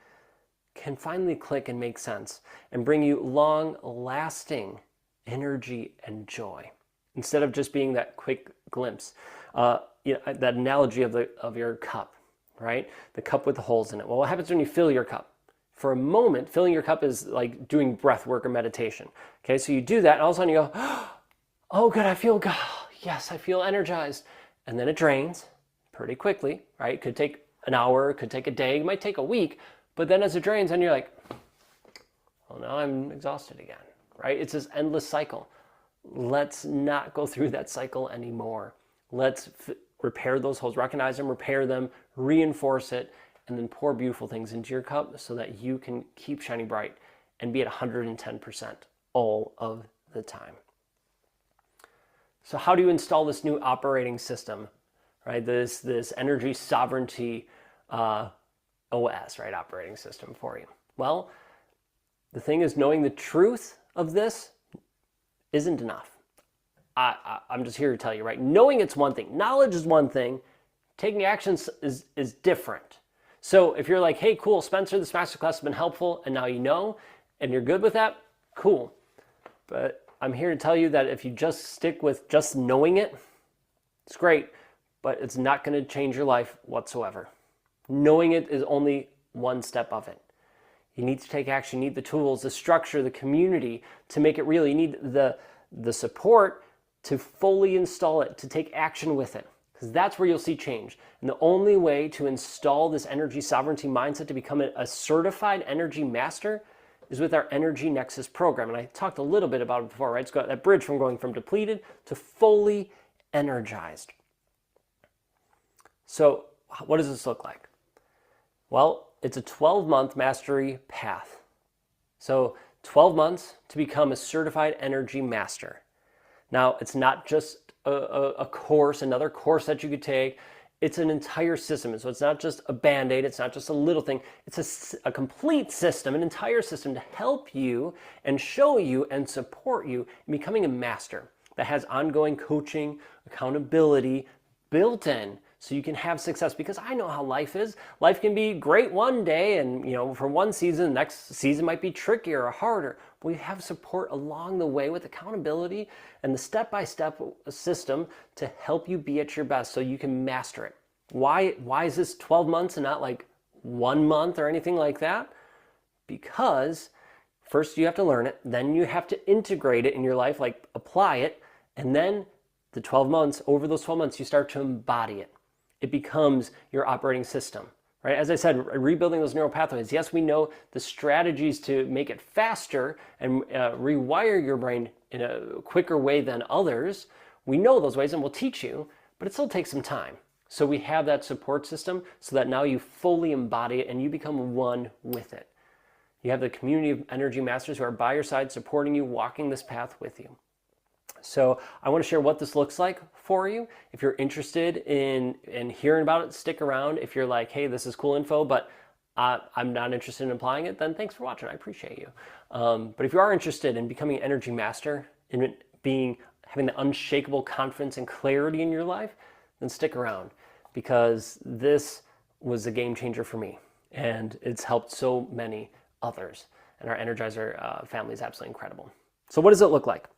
can finally click and make sense and bring you long-lasting energy and joy. Instead of just being that quick glimpse. That analogy of your cup, right? The cup with the holes in it. Well, what happens when you fill your cup? For a moment, filling your cup is like doing breath work or meditation. Okay, so you do that, and all of a sudden you go, oh, good, I feel good. Yes, I feel energized. And then it drains pretty quickly, right? It could take an hour, it could take a day, it might take a week. But then as it drains, and you're like, well, now I'm exhausted again, right? It's this endless cycle. Let's not go through that cycle anymore. Let's repair those holes, recognize them, repair them, reinforce it, and then pour beautiful things into your cup so that you can keep shining bright and be at 110% all of the time. So how do you install this new operating system, right? This energy sovereignty OS, right? Operating system for you. Well, the thing is, knowing the truth of this isn't enough. I'm just here to tell you, right? Knowing it's one thing. Knowledge is one thing. Taking actions is different. So if you're like, hey, cool, Spencer, this masterclass has been helpful, and now you know, and you're good with that, cool. But I'm here to tell you that if you just stick with just knowing it, it's great, but it's not going to change your life whatsoever. Knowing it is only one step of it. You need to take action. You need the tools, the structure, the community to make it real. You need the support to fully install it, to take action with it. Because that's where you'll see change. And the only way to install this energy sovereignty mindset to become a certified energy master is with our Energy Nexus program. And I talked a little bit about it before, right? It's got that bridge from going from depleted to fully energized. So what does this look like? Well, it's a 12-month mastery path. So 12 months to become a certified energy master. Now, it's not just a course, another course that you could take. It's an entire system. So it's not just a Band-Aid. It's not just a little thing. It's a complete system, an entire system to help you and show you and support you in becoming a master that has ongoing coaching, accountability built in so you can have success. Because I know how life is. Life can be great one day and, for one season, the next season might be trickier or harder. But we have support along the way with accountability and the step-by-step system to help you be at your best so you can master it. Why is this 12 months and not like 1 month or anything like that? Because first you have to learn it, then you have to integrate it in your life, like apply it, and then over those 12 months, you start to embody it. It becomes your operating system, right? As I said, rebuilding those neural pathways. Yes, we know the strategies to make it faster and rewire your brain in a quicker way than others. We know those ways and we'll teach you, but it still takes some time. So we have that support system so that now you fully embody it and you become one with it. You have the community of energy masters who are by your side, supporting you, walking this path with you. So I want to share what this looks like for you. If you're interested in hearing about it, stick around. If you're like, hey, this is cool info, but I'm not interested in applying it, then thanks for watching. I appreciate you. But if you are interested in becoming an energy master, in having the unshakable confidence and clarity in your life, then stick around, because this was a game changer for me and it's helped so many others. And our Energizer family is absolutely incredible. So what does it look like?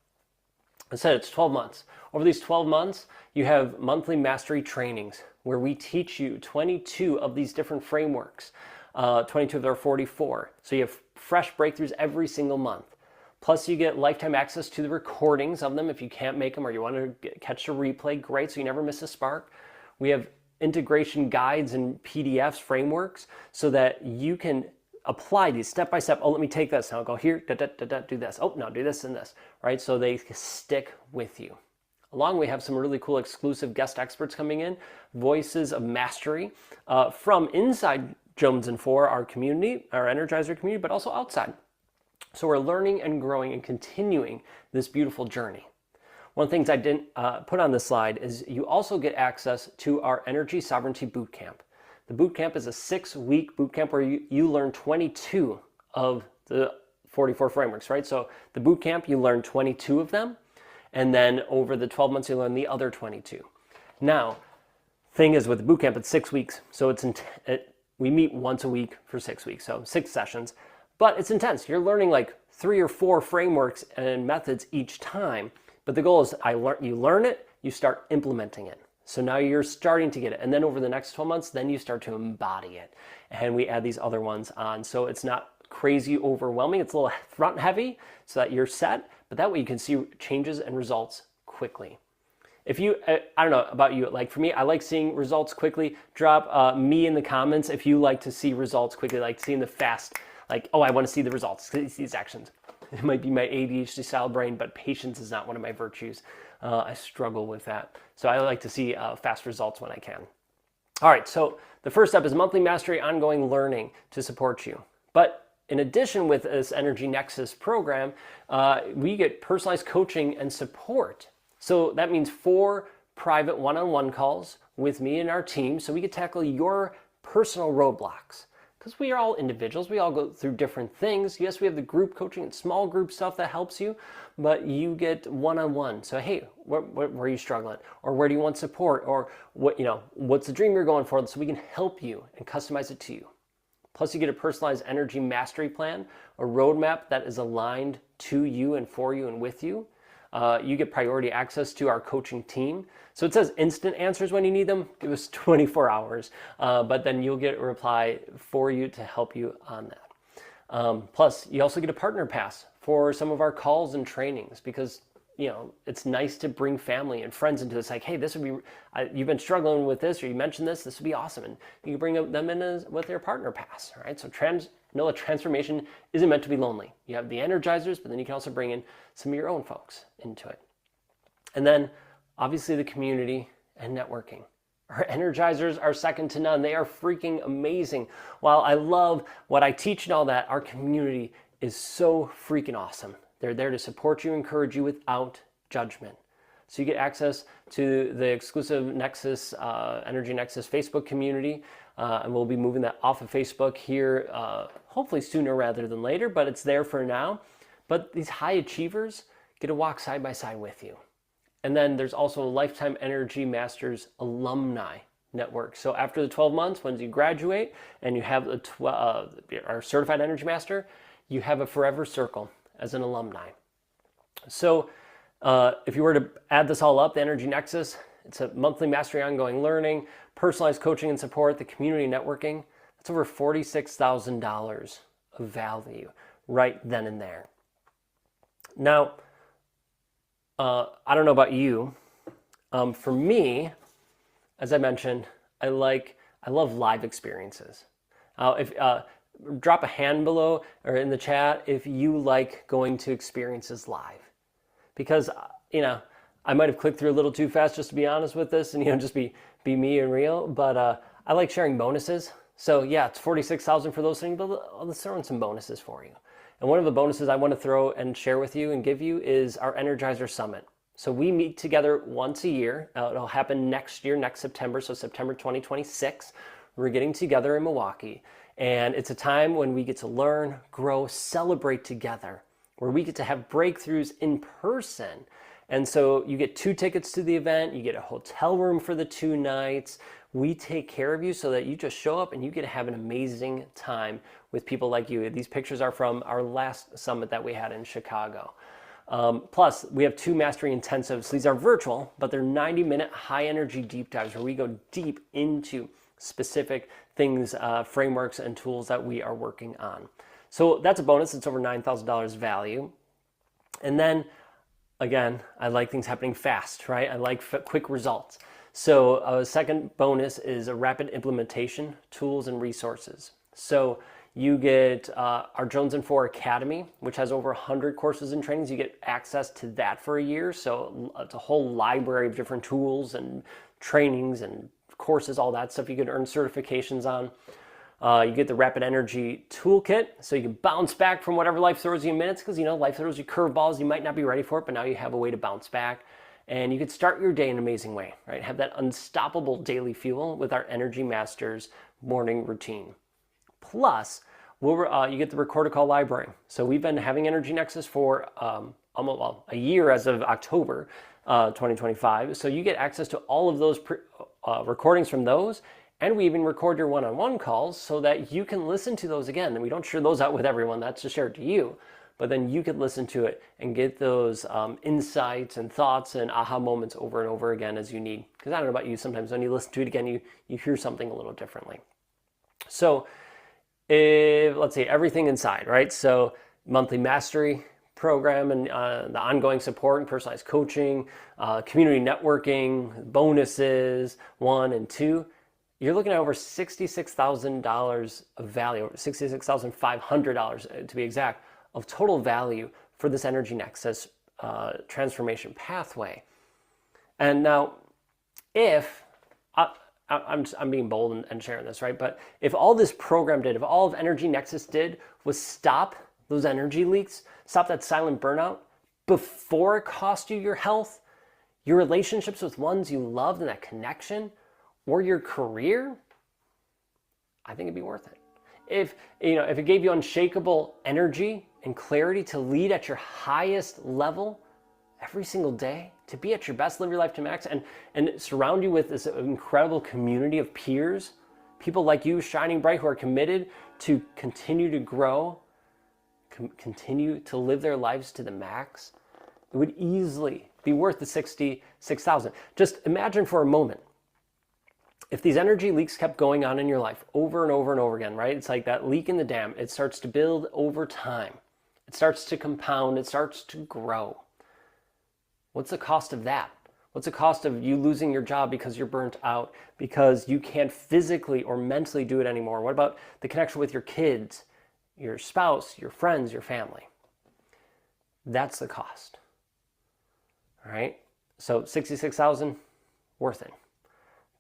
I said it's 12 months. Over these 12 months, you have monthly mastery trainings where we teach you 22 of these different frameworks, 22 of their 44. So you have fresh breakthroughs every single month. Plus you get lifetime access to the recordings of them if you can't make them or you want to catch a replay, great, so you never miss a spark. We have integration guides and PDFs, frameworks, so that you can apply these step by step. Oh, let me take this. Now I'll go here, do this. Oh, now do this and this, right? So they stick with you. Along, we have some really cool exclusive guest experts coming in, voices of mastery from inside Jones and Four, our community, our Energizer community, but also outside. So we're learning and growing and continuing this beautiful journey. One of the things I didn't put on this slide is you also get access to our Energy Sovereignty Bootcamp. The bootcamp is a 6-week bootcamp where you learn 22 of the 44 frameworks, right? So the bootcamp, you learn 22 of them, and then over the 12 months, you learn the other 22. Now, thing is with the bootcamp, it's 6 weeks. So we meet once a week for 6 weeks, so 6 sessions, but it's intense. You're learning like 3 or 4 frameworks and methods each time, but the goal is you learn it, you start implementing it. So now you're starting to get it. And then over the next 12 months, then you start to embody it. And we add these other ones on. So it's not crazy overwhelming. It's a little front heavy so that you're set, but that way you can see changes and results quickly. If you, I don't know about you, like for me, I like seeing results quickly. Drop me in the comments if you like to see results quickly, like seeing the fast, like, oh, I want to see the results, these actions. It might be my ADHD style brain, but patience is not one of my virtues. I struggle with that. So I like to see fast results when I can. All right, so the first step is monthly mastery, ongoing learning to support you. But in addition with this Energy Nexus program, we get personalized coaching and support. So that means 4 private one-on-one calls with me and our team so we can tackle your personal roadblocks. Because we are all individuals, we all go through different things. Yes, we have the group coaching and small group stuff that helps you, but you get one-on-one. So, hey, where are you struggling? Or where do you want support? Or what's the dream you're going for? So we can help you and customize it to you. Plus, you get a personalized energy mastery plan, a roadmap that is aligned to you and for you and with you. You get priority access to our coaching team. So it says instant answers when you need them. It was 24 hours, but then you'll get a reply for you to help you on that. Plus, you also get a partner pass for some of our calls and trainings because, it's nice to bring family and friends into this. Like, hey, this would be, you've been struggling with this, or you mentioned this would be awesome. And you can bring them in with their partner pass, all right? So know that transformation isn't meant to be lonely. You have the energizers, but then you can also bring in some of your own folks into it. And then obviously the community and networking. Our energizers are second to none. They are freaking amazing. While I love what I teach and all that, our community is so freaking awesome. They're there to support you, encourage you without judgment. So you get access to the exclusive Nexus, Energy Nexus Facebook community, and we'll be moving that off of Facebook here, hopefully sooner rather than later, but it's there for now. But these high achievers get to walk side by side with you. And then there's also a Lifetime Energy Masters alumni network. So after the 12 months, once you graduate and you have our certified energy master, you have a forever circle as an alumni. So if you were to add this all up, the Energy Nexus, it's a monthly mastery ongoing learning, personalized coaching and support, the community networking, that's over $46,000 of value right then and there. Now, I don't know about you. For me, as I mentioned, I love live experiences. Drop a hand below or in the chat if you like going to experiences live, because I might have clicked through a little too fast, just to be honest with this, and just be me and real. But I like sharing bonuses. So yeah, it's $46,000 for those things, but let's throw in some bonuses for you. And one of the bonuses I want to throw and share with you and give you is our Energizer Summit. So we meet together once a year. It'll happen next year, next September, so September 2026. We're getting together in Milwaukee. And it's a time when we get to learn, grow, celebrate together, where we get to have breakthroughs in person. And so you get 2 tickets to the event, you get a hotel room for the 2 nights. We take care of you so that you just show up and you get to have an amazing time with people like you. These pictures are from our last summit that we had in Chicago. Plus, we have 2 mastery intensives. These are virtual, but they're 90-minute high-energy deep dives where we go deep into specific things, frameworks, and tools that we are working on. So that's a bonus. It's over $9,000 value. And then, again, I like things happening fast, right? I like quick results. So a second bonus is a rapid implementation tools and resources. So you get our Jones and 4 Academy, which has over 100 courses and trainings. You get access to that for a year. So it's a whole library of different tools and trainings and courses, all that stuff you can earn certifications on. You get the Rapid Energy Toolkit, so you can bounce back from whatever life throws you in minutes, because life throws you curveballs, you might not be ready for it, but now you have a way to bounce back. And you can start your day in an amazing way, right? Have that unstoppable daily fuel with our Energy Masters morning routine. Plus, you get the Record a Call library. So we've been having Energy Nexus for almost a year as of October 2025. So you get access to all of those recordings from those, and we even record your one-on-one calls so that you can listen to those again. And we don't share those out with everyone, that's just shared to you. But then you could listen to it and get those insights and thoughts and aha moments over and over again as you need. Because I don't know about you, sometimes when you listen to it again, you hear something a little differently. So let's say everything inside, right? So monthly mastery program and the ongoing support and personalized coaching, community networking, bonuses 1 and 2. You're looking at over $66,000 of value, $66,500 to be exact, of total value for this Energy Nexus transformation pathway. And now, if I'm being bold and sharing this, right? But if all this program did, if all of Energy Nexus did was stop those energy leaks, stop that silent burnout before it cost you your health, your relationships with ones you loved, and that connection, or your career, I think it'd be worth it. If it gave you unshakable energy and clarity to lead at your highest level every single day, to be at your best, live your life to max, and surround you with this incredible community of peers, people like you shining bright who are committed to continue to grow, continue to live their lives to the max, it would easily be worth the $66,000. Just imagine for a moment, if these energy leaks kept going on in your life over and over and over again, right? It's like that leak in the dam. It starts to build over time. It starts to compound. It starts to grow. What's the cost of that? What's the cost of you losing your job because you're burnt out, because you can't physically or mentally do it anymore? What about the connection with your kids, your spouse, your friends, your family? That's the cost. All right? So $66,000, worth it.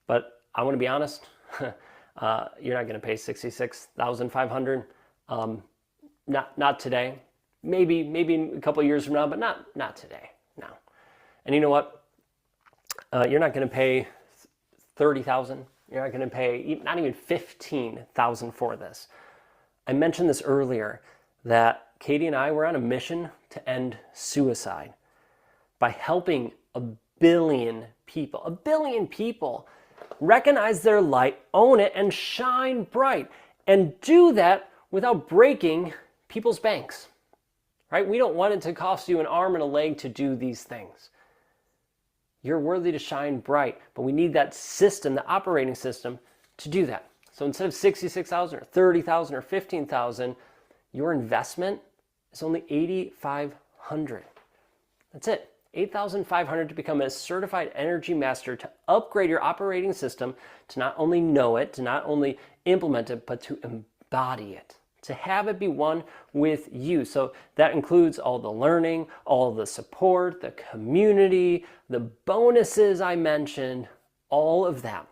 But I want to be honest, you're not going to pay $66,500. Not today. Maybe in a couple of years from now, but not today. No. And you know what? You're not going to pay $30,000. You're not going to pay not even $15,000 for this. I mentioned this earlier that Katie and I were on a mission to end suicide by helping a billion people recognize their light, own it, and shine bright, and do that without breaking people's banks, right? We don't want it to cost you an arm and a leg to do these things. You're worthy to shine bright, but we need that system, the operating system, to do that. So instead of $66,000 or $30,000 or $15,000, your investment is only $8,500. That's it. $8,500 to become a certified energy master, to upgrade your operating system, to not only know it, to not only implement it, but to embody it, to have it be one with you. So that includes all the learning, all the support, the community, the bonuses I mentioned, all of that.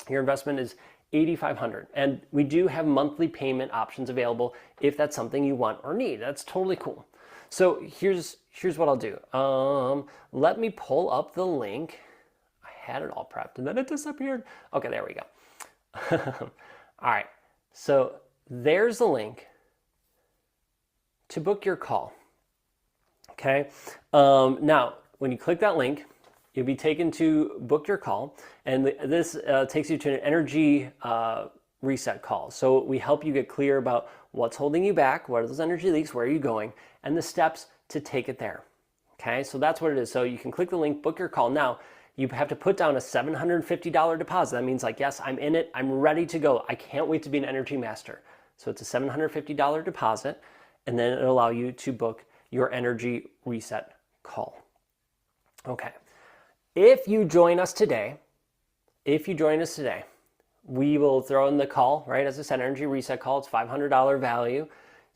Your investment is $8,500, and we do have monthly payment options available if that's something you want or need. That's totally cool. So here's what I'll do. Let me pull up the link. I had it all prepped and then it disappeared. Okay, there we go. All right, so there's the link to book your call. Okay, now when you click that link, you'll be taken to book your call, and this takes you to an energy reset call. So we help you get clear about what's holding you back, what are those energy leaks, where are you going, and the steps to take it there. Okay, so that's what it is. So you can click the link, book your call. Now, you have to put down a $750 deposit. That means like, yes, I'm in it, I'm ready to go. I can't wait to be an energy master. So it's a $750 deposit, and then it'll allow you to book your energy reset call. Okay. If you join us today, we will throw in the call, right? As I said, energy reset call, it's $500 value.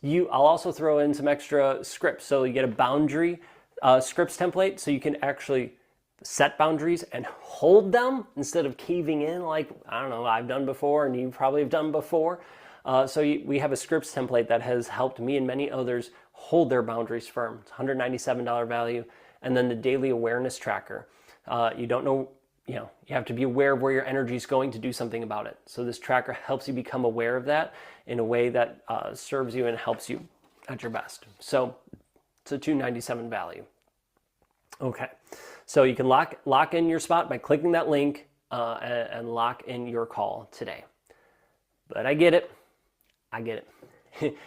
I'll also throw in some extra scripts. So you get a boundary scripts template, so you can actually set boundaries and hold them instead of caving in like, I don't know, I've done before and you probably have done before. We have a scripts template that has helped me and many others hold their boundaries firm. It's $197 value. And then the daily awareness tracker. You don't know, you have to be aware of where your energy is going to do something about it. So this tracker helps you become aware of that in a way that serves you and helps you at your best. So it's a $297 value. Okay, so you can lock in your spot by clicking that link and lock in your call today. But I get it.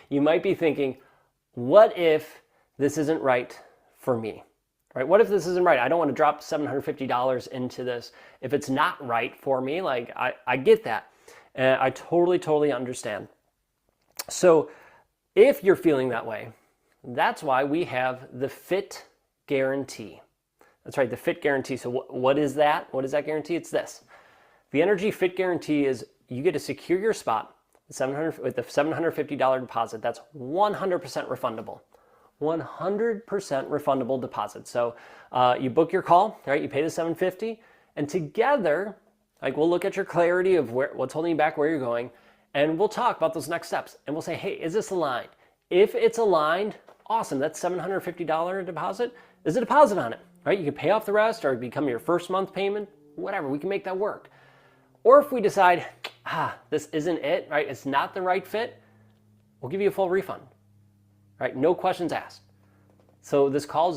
You might be thinking, what if this isn't right for me? Right? What if this isn't right? I don't want to drop $750 into this if it's not right for me. Like, I get that. And I totally understand. So if you're feeling that way, that's why we have the FIT guarantee. That's right, the FIT guarantee. So what is that? What is that guarantee? It's this. The Energy FIT guarantee is you get to secure your spot with the $750 deposit. That's 100% refundable. 100% refundable deposit. So you book your call, right? You pay the $750, and together, like, we'll look at your clarity of what's holding you back, where you're going, and we'll talk about those next steps. And we'll say, hey, is this aligned? If it's aligned, awesome. That $750 deposit is a deposit on it, right? You can pay off the rest or become your first month payment, whatever. We can make that work. Or if we decide, this isn't it, right? It's not the right fit, we'll give you a full refund. Right? No questions asked. So this call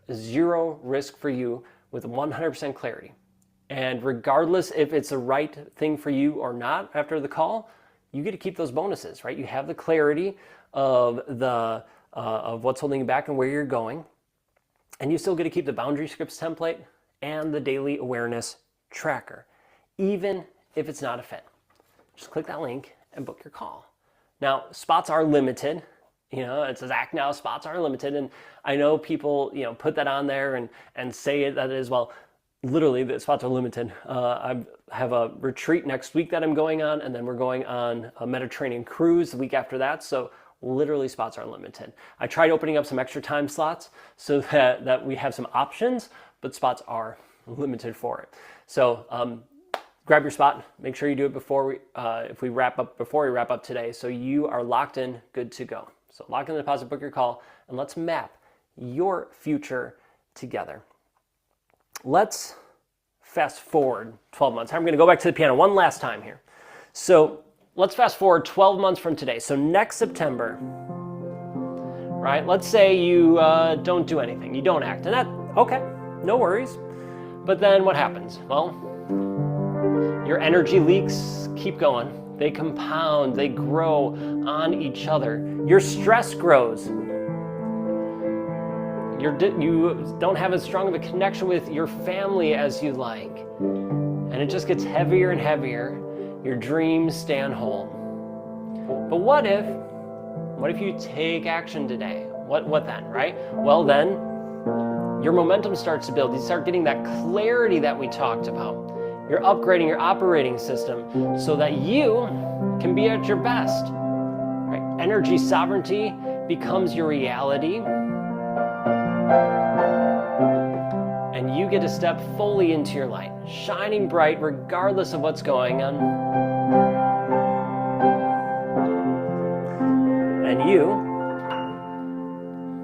is zero risk for you with 100% clarity. And regardless if it's the right thing for you or not after the call, you get to keep those bonuses, right? You have the clarity of what's holding you back and where you're going. And you still get to keep the boundary scripts template and the daily awareness tracker, even if it's not a fit. Just click that link and book your call. Now, spots are limited. It says act now, spots are limited. And I know people, put that on there and say that as well. Literally, the spots are limited. I have a retreat next week that I'm going on, and then we're going on a Mediterranean cruise the week after that. So literally, spots are limited. I tried opening up some extra time slots so that we have some options, but spots are limited for it. So grab your spot. Make sure you do it before we wrap up today, so you are locked in, good to go. So lock in the deposit, book your call, and let's map your future together. Let's fast forward 12 months. I'm going to go back to the piano one last time here. So let's fast forward 12 months from today. So next September, right? Let's say you don't do anything, you don't act, and that, okay, no worries. But then what happens? Well, your energy leaks keep going. They compound, they grow on each other. Your stress grows. You don't have as strong of a connection with your family as you like. And it just gets heavier and heavier. Your dreams stay on hold. But what if you take action today? What then, right? Well then, your momentum starts to build. You start getting that clarity that we talked about. You're upgrading your operating system so that you can be at your best. Right? Energy sovereignty becomes your reality. And you get to step fully into your light, shining bright regardless of what's going on. And you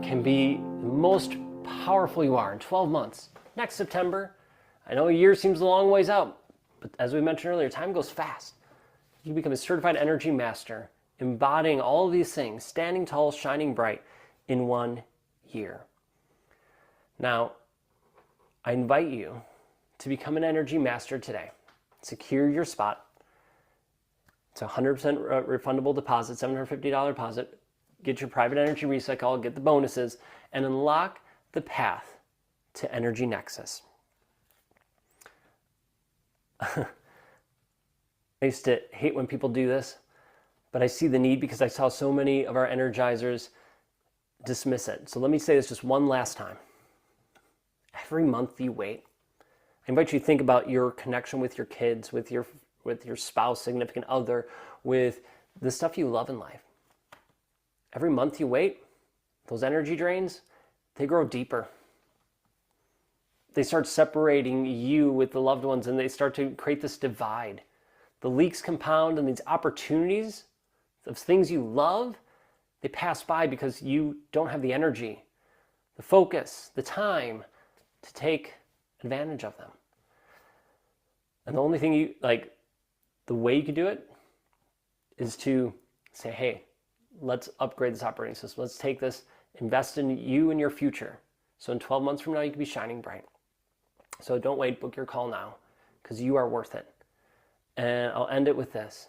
can be the most powerful you are in 12 months. Next September, I know a year seems a long ways out, but as we mentioned earlier, time goes fast. You become a certified energy master, embodying all of these things, standing tall, shining bright in 1 year. Now, I invite you to become an energy master today. Secure your spot. It's a 100% refundable deposit, $750 deposit. Get your private energy reset call, get the bonuses, and unlock the path to Energy Nexus. I used to hate when people do this, but I see the need because I saw so many of our energizers dismiss it. So let me say this just one last time. Every month you wait, I invite you to think about your connection with your kids, with your spouse, significant other, with the stuff you love in life. Every month you wait, those energy drains, they grow deeper. They start separating you with the loved ones, and they start to create this divide. The leaks compound, and these opportunities of things you love, they pass by because you don't have the energy, the focus, the time to take advantage of them. And the only thing the way you can do it is to say, hey, let's upgrade this operating system. Let's take this, invest in you and your future. So in 12 months from now, you can be shining bright. So don't wait, book your call now, because you are worth it. And I'll end it with this.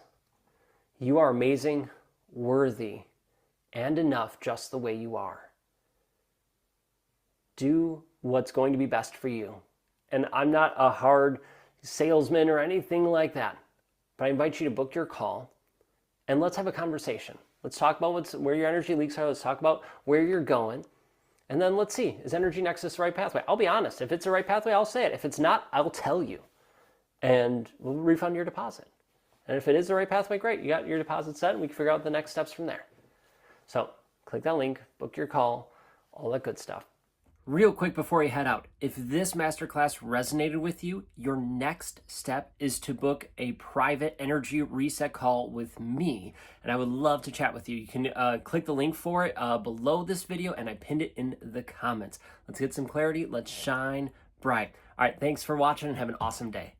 You are amazing, worthy, and enough just the way you are. Do what's going to be best for you. And I'm not a hard salesman or anything like that, but I invite you to book your call and let's have a conversation. Let's talk about where your energy leaks are. Let's talk about where you're going. And then let's see, is Energy Nexus the right pathway? I'll be honest. If it's the right pathway, I'll say it. If it's not, I'll tell you. And we'll refund your deposit. And if it is the right pathway, great. You got your deposit set and we can figure out the next steps from there. So click that link, book your call, all that good stuff. Real quick before you head out, if this masterclass resonated with you, your next step is to book a private energy reset call with me, and I would love to chat with you. You can click the link for it below this video, and I pinned it in the comments. Let's get some clarity. Let's shine bright. All right, thanks for watching and have an awesome day.